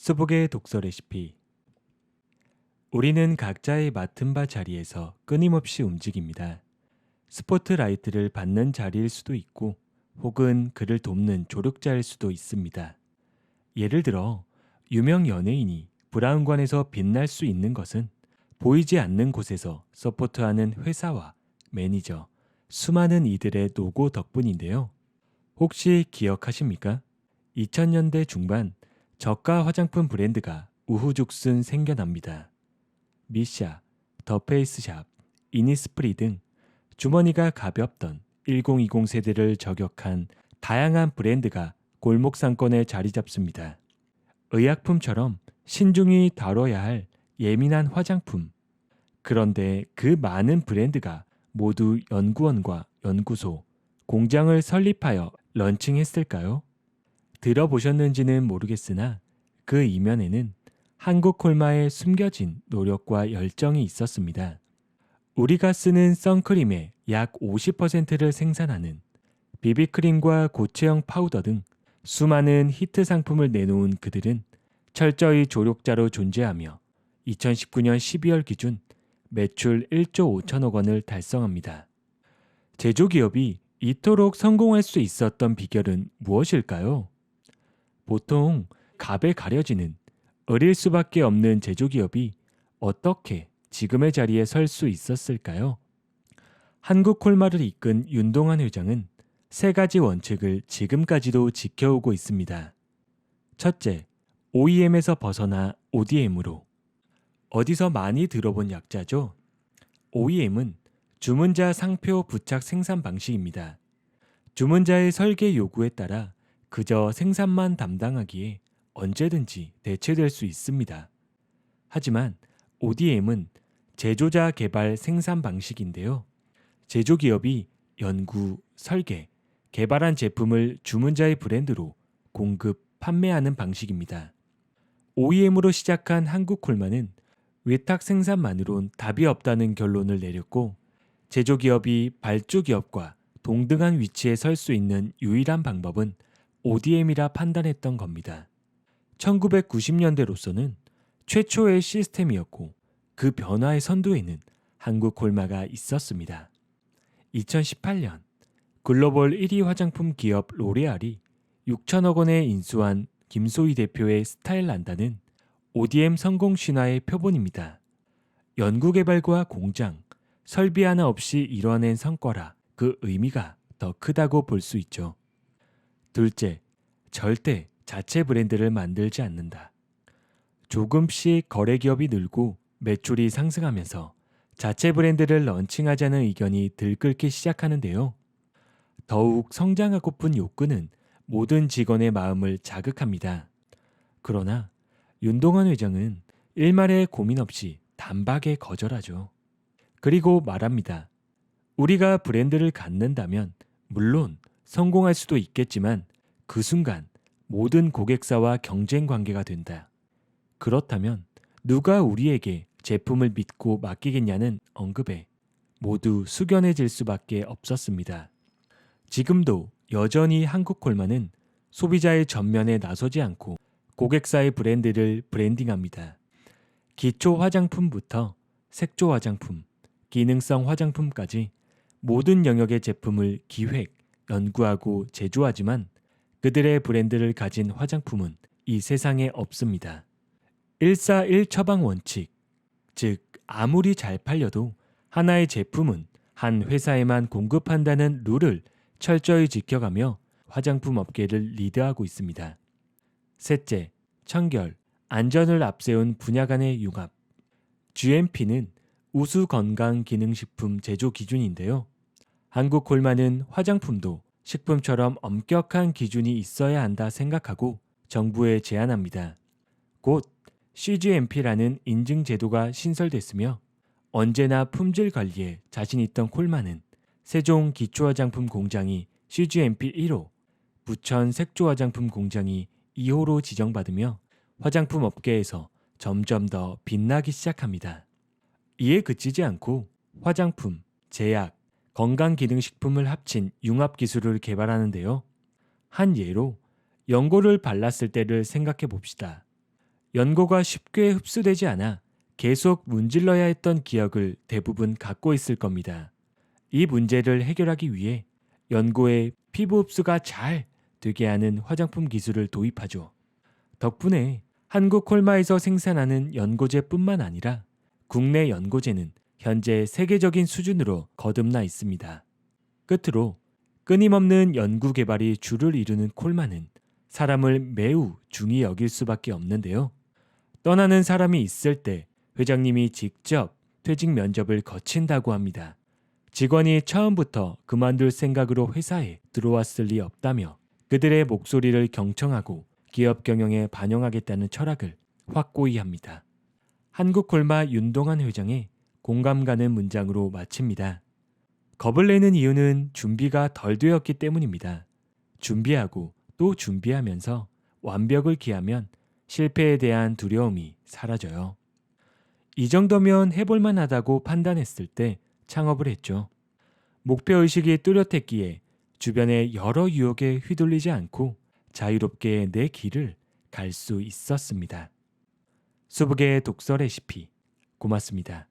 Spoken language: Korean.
수북의 독서 레시피. 우리는 각자의 맡은 바 자리에서 끊임없이 움직입니다. 스포트라이트를 받는 자리일 수도 있고 혹은 그를 돕는 조력자일 수도 있습니다. 예를 들어 유명 연예인이 브라운관에서 빛날 수 있는 것은 보이지 않는 곳에서 서포트하는 회사와 매니저, 수많은 이들의 노고 덕분인데요. 혹시 기억하십니까? 2000년대 중반 저가 화장품 브랜드가 우후죽순 생겨납니다. 미샤, 더 페이스샵, 이니스프리 등 주머니가 가볍던 1020 세대를 저격한 다양한 브랜드가 골목 상권에 자리 잡습니다. 의약품처럼 신중히 다뤄야 할 예민한 화장품. 그런데 그 많은 브랜드가 모두 연구원과 연구소, 공장을 설립하여 런칭했을까요? 들어보셨는지는 모르겠으나 그 이면에는 한국 콜마의 숨겨진 노력과 열정이 있었습니다. 우리가 쓰는 선크림의 약 50%를 생산하는 비비크림과 고체형 파우더 등 수많은 히트 상품을 내놓은 그들은 철저히 조력자로 존재하며 2019년 12월 기준 매출 1조 5천억 원을 달성합니다. 제조기업이 이토록 성공할 수 있었던 비결은 무엇일까요? 보통 갑에 가려지는 어릴 수밖에 없는 제조기업이 어떻게 지금의 자리에 설 수 있었을까요? 한국 콜마를 이끈 윤동환 회장은 세 가지 원칙을 지금까지도 지켜오고 있습니다. 첫째, OEM에서 벗어나 ODM으로. 어디서 많이 들어본 약자죠? OEM은 주문자 상표 부착 생산 방식입니다. 주문자의 설계 요구에 따라 그저 생산만 담당하기에 언제든지 대체될 수 있습니다. 하지만 ODM은 제조자 개발 생산 방식인데요. 제조기업이 연구, 설계, 개발한 제품을 주문자의 브랜드로 공급, 판매하는 방식입니다. OEM으로 시작한 한국콜마는 위탁 생산만으론 답이 없다는 결론을 내렸고 제조기업이 발주기업과 동등한 위치에 설 수 있는 유일한 방법은 ODM이라 판단했던 겁니다. 1990년대로서는 최초의 시스템이었고 그 변화의 선두에는 한국 콜마가 있었습니다. 2018년 글로벌 1위 화장품 기업 로레알이 6천억 원에 인수한 김소희 대표의 스타일란다는 ODM 성공 신화의 표본입니다. 연구개발과 공장, 설비 하나 없이 이뤄낸 성과라 그 의미가 더 크다고 볼 수 있죠. 둘째, 절대 자체 브랜드를 만들지 않는다. 조금씩 거래기업이 늘고 매출이 상승하면서 자체 브랜드를 런칭하자는 의견이 들끓기 시작하는데요. 더욱 성장하고픈 욕구는 모든 직원의 마음을 자극합니다. 그러나 윤동환 회장은 일말의 고민 없이 단박에 거절하죠. 그리고 말합니다. 우리가 브랜드를 갖는다면 물론 성공할 수도 있겠지만 그 순간 모든 고객사와 경쟁 관계가 된다. 그렇다면 누가 우리에게 제품을 믿고 맡기겠냐는 언급에 모두 숙연해질 수밖에 없었습니다. 지금도 여전히 한국콜마는 소비자의 전면에 나서지 않고 고객사의 브랜드를 브랜딩합니다. 기초 화장품부터 색조 화장품, 기능성 화장품까지 모든 영역의 제품을 기획, 연구하고 제조하지만 그들의 브랜드를 가진 화장품은 이 세상에 없습니다. 141 처방 원칙, 즉 아무리 잘 팔려도 하나의 제품은 한 회사에만 공급한다는 룰을 철저히 지켜가며 화장품 업계를 리드하고 있습니다. 셋째, 청결, 안전을 앞세운 분야 간의 융합. GMP는 우수 건강 기능식품 제조 기준인데요. 한국 콜마는 화장품도 식품처럼 엄격한 기준이 있어야 한다 생각하고 정부에 제안합니다. 곧 CGMP라는 인증 제도가 신설됐으며 언제나 품질 관리에 자신 있던 콜마는 세종 기초화장품 공장이 CGMP 1호, 부천 색조화장품 공장이 2호로 지정받으며 화장품 업계에서 점점 더 빛나기 시작합니다. 이에 그치지 않고 화장품, 제약, 건강기능식품을 합친 융합기술을 개발하는데요. 한 예로 연고를 발랐을 때를 생각해 봅시다. 연고가 쉽게 흡수되지 않아 계속 문질러야 했던 기억을 대부분 갖고 있을 겁니다. 이 문제를 해결하기 위해 연고에 피부 흡수가 잘 되게 하는 화장품 기술을 도입하죠. 덕분에 한국 콜마에서 생산하는 연고제뿐만 아니라 국내 연고제는 현재 세계적인 수준으로 거듭나 있습니다. 끝으로 끊임없는 연구 개발이 주를 이루는 콜마는 사람을 매우 중히 여길 수밖에 없는데요. 떠나는 사람이 있을 때 회장님이 직접 퇴직 면접을 거친다고 합니다. 직원이 처음부터 그만둘 생각으로 회사에 들어왔을 리 없다며 그들의 목소리를 경청하고 기업 경영에 반영하겠다는 철학을 확고히 합니다. 한국콜마 윤동환 회장의 공감 가는 문장으로 마칩니다. 겁을 내는 이유는 준비가 덜 되었기 때문입니다. 준비하고 또 준비하면서 완벽을 기하면 실패에 대한 두려움이 사라져요. 이 정도면 해볼만 하다고 판단했을 때 창업을 했죠. 목표의식이 뚜렷했기에 주변의 여러 유혹에 휘둘리지 않고 자유롭게 내 길을 갈 수 있었습니다. 수북의 독서 레시피 고맙습니다.